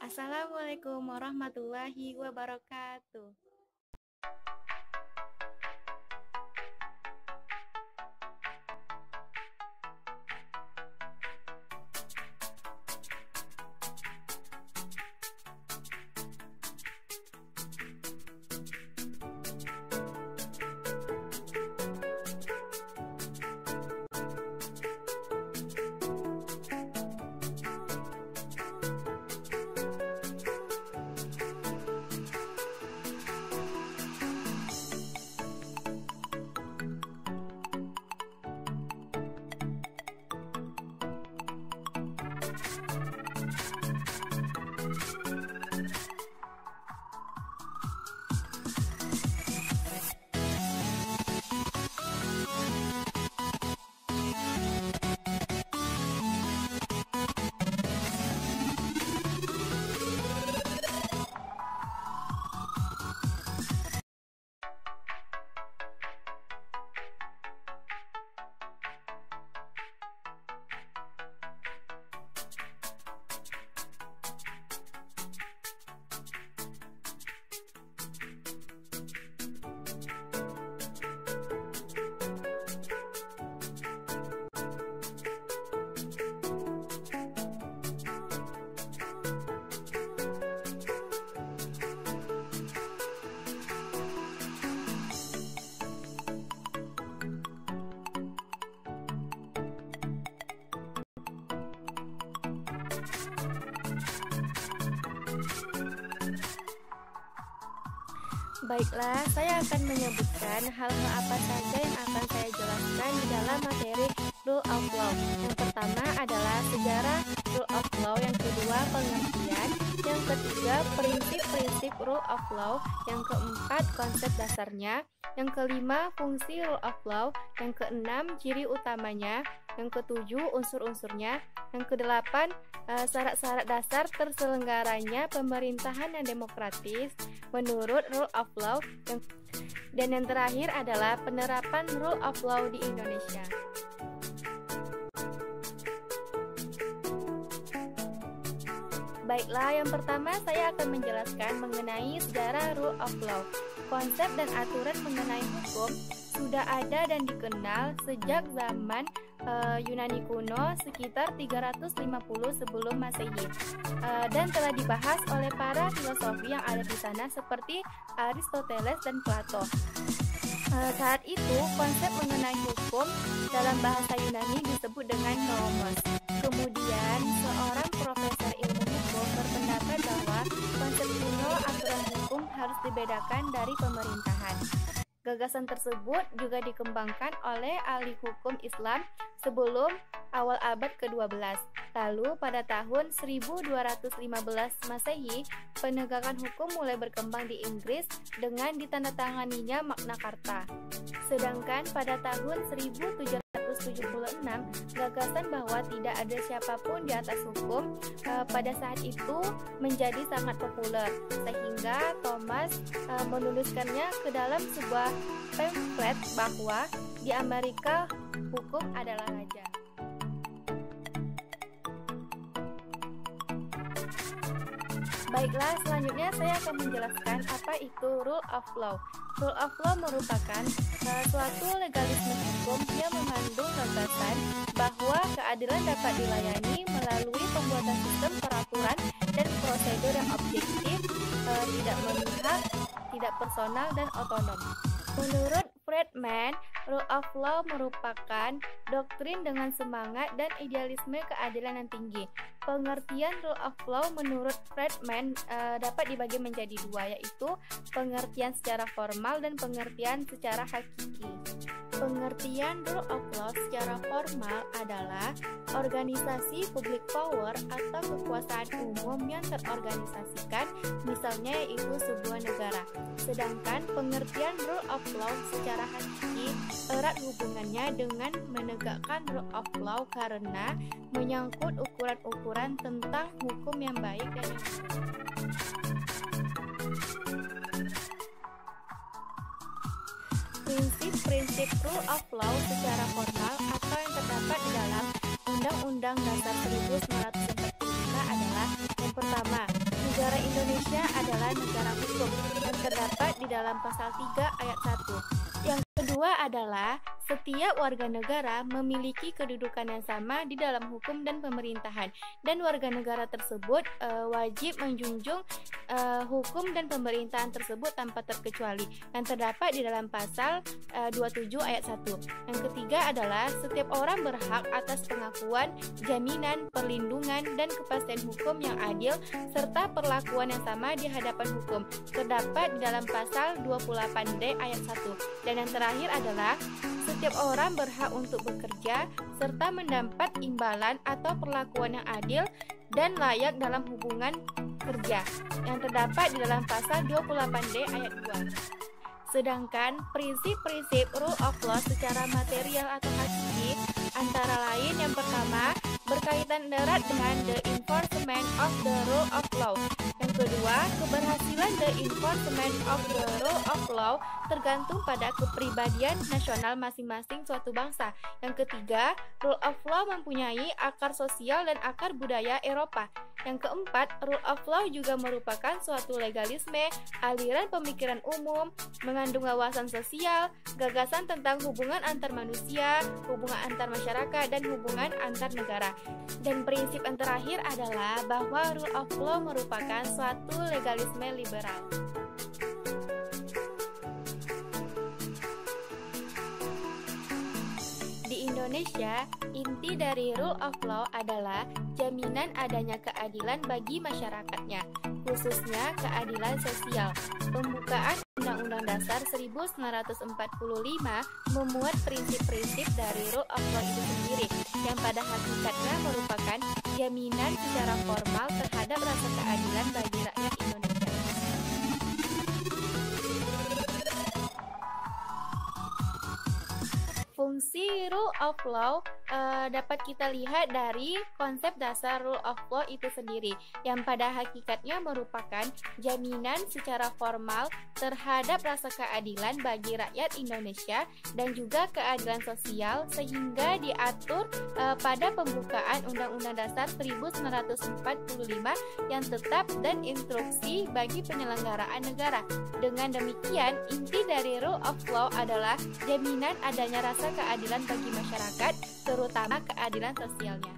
Assalamualaikum warahmatullahi wabarakatuh. Baiklah, saya akan menyebutkan hal-hal apa saja yang akan saya jelaskan di dalam materi Rule of Law. Yang pertama adalah sejarah Rule of Law, yang kedua pengertian, yang ketiga prinsip-prinsip Rule of Law, yang keempat konsep dasarnya, yang kelima fungsi Rule of Law, yang keenam ciri utamanya, yang ketujuh unsur-unsurnya, yang kedelapan syarat-syarat dasar terselenggaranya pemerintahan yang demokratis menurut Rule of Law, dan yang terakhir adalah penerapan Rule of Law di Indonesia. Baiklah, yang pertama saya akan menjelaskan mengenai sejarah Rule of Law. Konsep dan aturan mengenai hukum sudah ada dan dikenal sejak zaman Yunani kuno sekitar 350 sebelum Masehi, dan telah dibahas oleh para filosofi yang ada di sana seperti Aristoteles dan Plato. Saat itu konsep mengenai hukum dalam bahasa Yunani disebut dengan nomos. Kemudian seorang profesor ilmu hukum berpendapat bahwa konsep kuno aturan hukum harus dibedakan dari pemerintahan. Gagasan tersebut juga dikembangkan oleh ahli hukum Islam sebelum awal abad ke-12. Lalu pada tahun 1215 Masehi, penegakan hukum mulai berkembang di Inggris dengan ditandatanganinya Magna Carta. Sedangkan pada tahun 1776, gagasan bahwa tidak ada siapapun di atas hukum pada saat itu menjadi sangat populer, sehingga Thomas menuliskannya ke dalam sebuah pamflet bahwa di Amerika hukum adalah raja. Baiklah, selanjutnya saya akan menjelaskan apa itu Rule of Law. Rule of Law merupakan suatu legalisme hukum yang mengandung gagasan bahwa keadilan dapat dilayani melalui pembuatan sistem peraturan dan prosedur yang objektif, tidak memihak, tidak personal, dan otonom. Menurut Friedman, Rule of Law merupakan doktrin dengan semangat dan idealisme keadilan yang tinggi. Pengertian Rule of Law menurut Friedman dapat dibagi menjadi dua, yaitu pengertian secara formal dan pengertian secara hakiki. Pengertian Rule of Law secara formal adalah organisasi public power atau kekuasaan umum yang terorganisasikan, misalnya yaitu sebuah negara. Sedangkan pengertian Rule of Law secara hakiki erat hubungannya dengan menegakkan Rule of Law karena menyangkut ukuran-ukuran tentang hukum yang baik dan yang buruk. Prinsip-prinsip Rule of Law secara formal atau yang terdapat di dalam Undang-Undang Dasar 1945 adalah: yang pertama, Indonesia adalah negara hukum yang terdapat di dalam pasal 3 ayat 1. Yang kedua adalah setiap warga negara memiliki kedudukan yang sama di dalam hukum dan pemerintahan, dan warga negara tersebut wajib menjunjung hukum dan pemerintahan tersebut tanpa terkecuali, yang terdapat di dalam pasal 27 ayat 1. Yang ketiga adalah setiap orang berhak atas pengakuan, jaminan, perlindungan, dan kepastian hukum yang adil serta perlakuan yang sama di hadapan hukum, terdapat di dalam pasal 28D ayat 1. Dan yang terakhir adalah setiap orang berhak untuk bekerja serta mendapat imbalan atau perlakuan yang adil dan layak dalam hubungan kerja, yang terdapat di dalam pasal 28D ayat 2. Sedangkan prinsip-prinsip rule of law secara material atau hakiki antara lain yang pertama berkaitan erat dengan the enforcement of the rule of law. Yang kedua, keberhasilan the enforcement of the rule of law tergantung pada kepribadian nasional masing-masing suatu bangsa. Yang ketiga, rule of law mempunyai akar sosial dan akar budaya Eropa. Yang keempat, rule of law juga merupakan suatu legalisme, aliran pemikiran umum, mengandung wawasan sosial, gagasan tentang hubungan antar manusia, hubungan antar masyarakat, dan hubungan antar negara. Dan prinsip yang terakhir adalah bahwa rule of law merupakan suatu legalisme liberal. Di Indonesia, inti dari rule of law adalah jaminan adanya keadilan bagi masyarakatnya, khususnya keadilan sosial. Pembukaan Undang-Undang Dasar 1945 memuat prinsip-prinsip dari rule of law itu sendiri, yang pada hakikatnya merupakan jaminan secara formal terhadap rasa keadilan bagi rakyat Indonesia. Fungsi rule of law dapat kita lihat dari konsep dasar rule of law itu sendiri, yang pada hakikatnya merupakan jaminan secara formal terhadap rasa keadilan bagi rakyat Indonesia dan juga keadilan sosial, sehingga diatur pada pembukaan Undang-Undang Dasar 1945 yang tetap dan instruksi bagi penyelenggaraan negara. Dengan demikian, inti dari rule of law adalah jaminan adanya rasa keadilan bagi masyarakat, terutama keadilan sosialnya.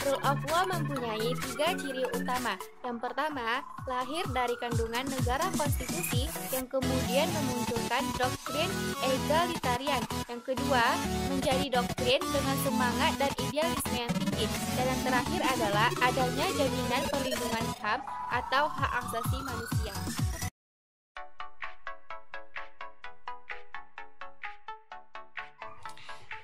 Rule of law mempunyai 3 ciri utama. Yang pertama, lahir dari kandungan negara konstitusi yang kemudian memunculkan doktrin egalitarian. Yang kedua, menjadi doktrin dengan semangat dan idealisme yang tinggi. Dan yang terakhir adalah adanya jaminan perlindungan HAM atau hak asasi manusia.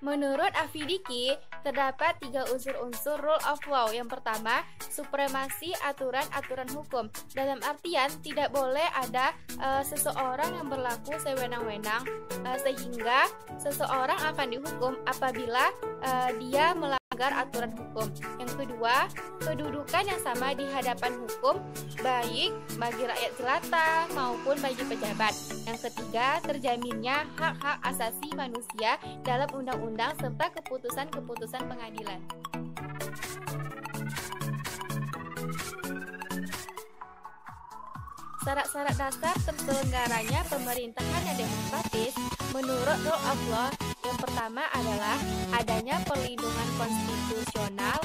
Menurut Affidiki, terdapat 3 unsur-unsur rule of law. Yang pertama, supremasi aturan-aturan hukum. Dalam artian, tidak boleh ada seseorang yang berlaku sewenang-wenang, sehingga seseorang akan dihukum apabila dia melanggar aturan hukum. Yang kedua, kedudukan yang sama di hadapan hukum, baik bagi rakyat jelata maupun bagi pejabat. Yang ketiga, terjaminnya hak-hak asasi manusia dalam undang-undang serta keputusan-keputusan pengadilan. Syarat-syarat dasar terselenggaranya pemerintahan yang demokratis menurut rule of law yang pertama adalah adanya perlindungan konstitusional,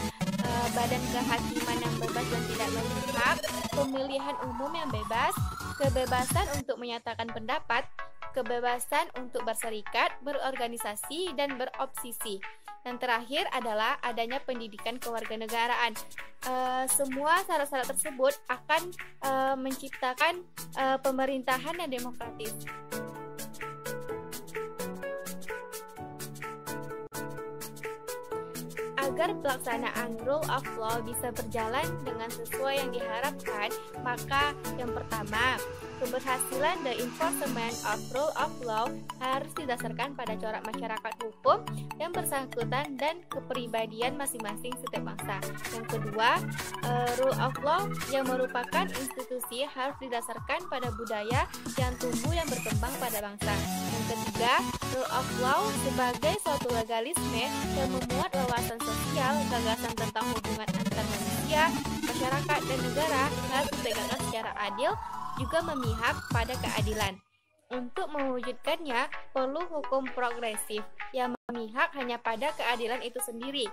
badan kehakiman yang bebas dan tidak memihak, pemilihan umum yang bebas, kebebasan untuk menyatakan pendapat, kebebasan untuk berserikat, berorganisasi, dan beroposisi. Yang terakhir adalah adanya pendidikan kewarganegaraan. Semua syarat-syarat tersebut akan menciptakan pemerintahan yang demokratis. Agar pelaksanaan rule of law bisa berjalan dengan sesuai yang diharapkan, maka yang pertama, keberhasilan the enforcement of rule of law harus didasarkan pada corak masyarakat hukum yang bersangkutan dan kepribadian masing-masing setiap bangsa. Yang kedua, rule of law yang merupakan institusi harus didasarkan pada budaya yang tumbuh yang berkembang pada bangsa. Yang ketiga, Rule of law sebagai suatu legalisme yang memuat wawasan sosial, gagasan tentang hubungan antar manusia, masyarakat, dan negara harus ditegakkan secara adil, juga memihak pada keadilan. Untuk mewujudkannya, perlu hukum progresif yang memihak hanya pada keadilan itu sendiri,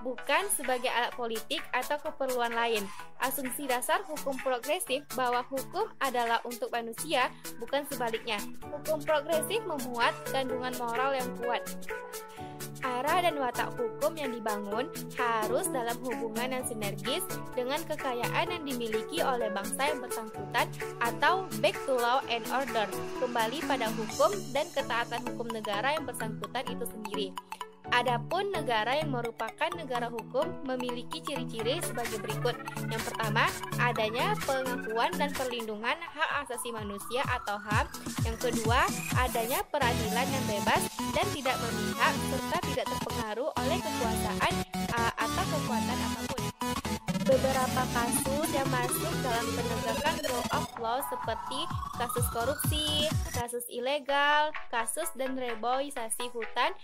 bukan sebagai alat politik atau keperluan lain. Asumsi dasar hukum progresif bahwa hukum adalah untuk manusia, bukan sebaliknya. Hukum progresif memuat kandungan moral yang kuat. Arah dan watak hukum yang dibangun harus dalam hubungan yang sinergis dengan kekayaan yang dimiliki oleh bangsa yang bersangkutan atau back to law and order, kembali pada hukum dan ketaatan hukum negara yang bersangkutan itu sendiri. Adapun negara yang merupakan negara hukum memiliki ciri-ciri sebagai berikut. Yang pertama, adanya pengakuan dan perlindungan hak asasi manusia atau HAM. Yang kedua, adanya peradilan yang bebas dan tidak memihak serta tidak terpengaruh oleh kekuasaan atau kekuatan apapun. Beberapa kasus yang masuk dalam penegakan rule of law seperti kasus korupsi, kasus ilegal, kasus dan reboisasi hutan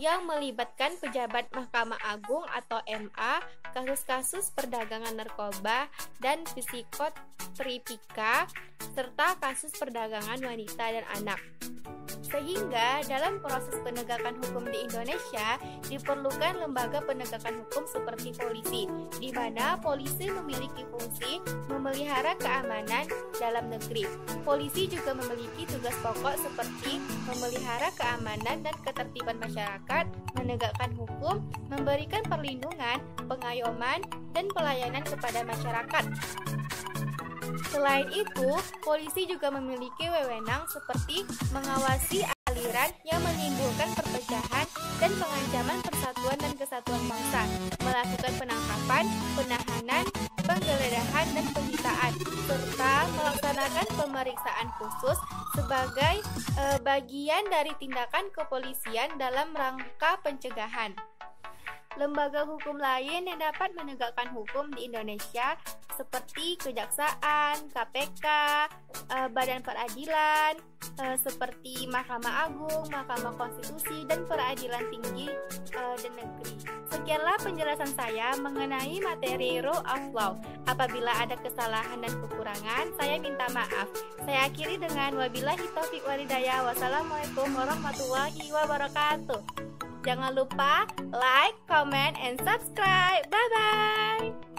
yang melibatkan pejabat Mahkamah Agung atau MA, kasus-kasus perdagangan narkoba dan psikotripika, serta kasus perdagangan wanita dan anak. Sehingga dalam proses penegakan hukum di Indonesia diperlukan lembaga penegakan hukum seperti polisi, di mana polisi memiliki fungsi memelihara keamanan dalam negeri. Polisi juga memiliki tugas pokok seperti memelihara keamanan dan ketertiban masyarakat, menegakkan hukum, memberikan perlindungan, pengayoman, dan pelayanan kepada masyarakat. Selain itu, polisi juga memiliki wewenang seperti mengawasi aliran yang menimbulkan perpecahan dan pengancaman persatuan dan kesatuan bangsa, melakukan penangkapan, penahanan, penggeledahan, dan penyitaan, serta melaksanakan pemeriksaan khusus sebagai bagian dari tindakan kepolisian dalam rangka pencegahan. Lembaga hukum lain yang dapat menegakkan hukum di Indonesia seperti Kejaksaan, KPK, Badan Peradilan, seperti Mahkamah Agung, Mahkamah Konstitusi, dan Peradilan Tinggi dan Negeri. Sekianlah penjelasan saya mengenai materi Rule of Law. Apabila ada kesalahan dan kekurangan, saya minta maaf. Saya akhiri dengan wabillahi taufiq walhidayah. Wassalamualaikum warahmatullahi wabarakatuh. Jangan lupa like, comment, and subscribe. Bye-bye.